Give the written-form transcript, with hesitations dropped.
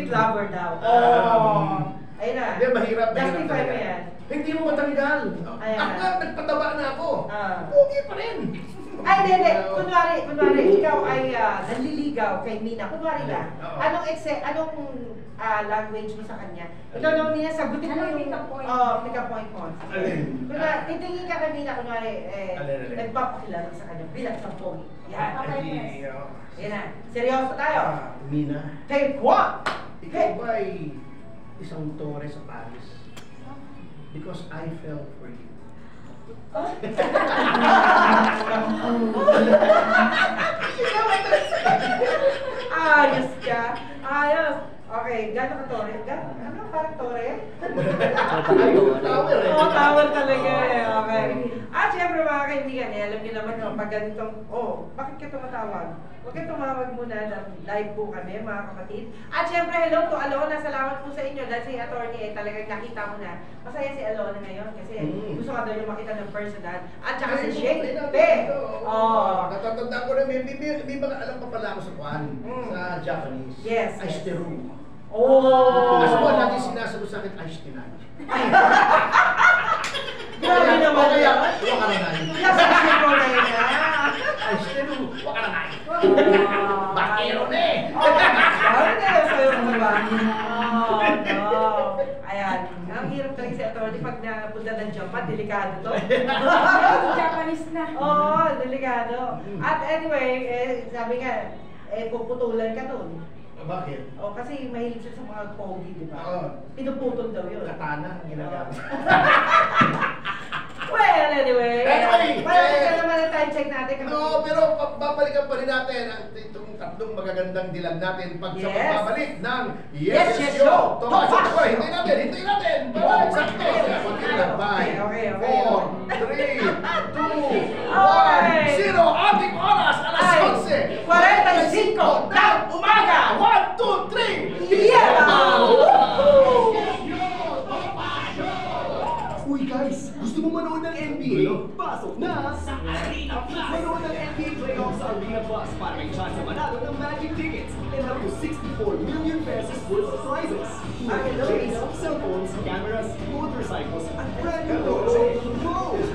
secret lover daw. Oh! Ayun na. Hindi, mahirap. Justify mo yan. Hindi mo matanggal. Ayan. Ako nga, nagpataba na ako. Ah. Pogi pa rin. Ay, hindi. Kunwari, ikaw ay nanliligaw kay Mina. Kunwari ka. Anong language mo sa kanya? Ikaw naman niya, sagutin mo yung pick-up point mo. Kunwari, titingin ka kay Mina, kunwari, nagpapakilala sa kanya bilang sa pogi. Yan. Yan na. Seryoso tayo. Mina. Take one! Ikaw ba ay isang tore sa Paris? Because I fell for you. Ayos ka. Ayos. Okay, gano'n ka tore? Ano? Parang tore? Tower eh. Oo, tower talaga eh. Okay. At syempre mga kaibigan, alam niyo naman no, pag ganitong, bakit ka tumatawag? Huwag kayo tumawag muna ng live po kami mga kapatid. At syempre, hello to Alona. Salamat po sa inyo dahil si Atty. Talagang nakita mo na. Masaya si Alona ngayon kasi gusto ka daw yung makita ng personal. At saka si Shake Pe. Natatanda ko na may mga alam pa pala ako sa Kwan, sa Japanese. Yes. Aishiteru. Kasi mo lagi sinasagot sa akin, Aishiteru. Grabe naman yan. Wakaranay. Nasasya ko na yun Aishiteru. Wakaranay. Bakero na eh. Grabe na yun sa'yo diba? Ayan. Ang hirap talaga si Atty. Pag napunta ng Japan, delikado to. Japanese na. Oo, delikado. At anyway, sabi nga, puputulan ka dun. Bakit? Kasi mahilig siya sa mga pogi, di ba? Oo. Pinuputol daw yun. Katana ang ginagamit. Well, anyway. Anyway, Ito naman ang time check natin. No, pero babalikan pa rin natin ang itong tatlong magagandang dilag natin pag sa pagbabalik ng Yes Show! Tomas, hindi natin! Bye! Sakto! Bye! 4, 3, 2, 1, 0! Ating oras! Alas 11:45 ng umaga! 1, 2, 3! Yeah! Uy guys, gusto mo manood ng NBA? Pasok na sa Arena Plus! Manood ng NBA playoffs sa Arena Plus para may chance na manalo ng magic tickets and up to 64 million pesos worth of prizes. Jays, cell phones, cameras, motorcycles, at brand new cars.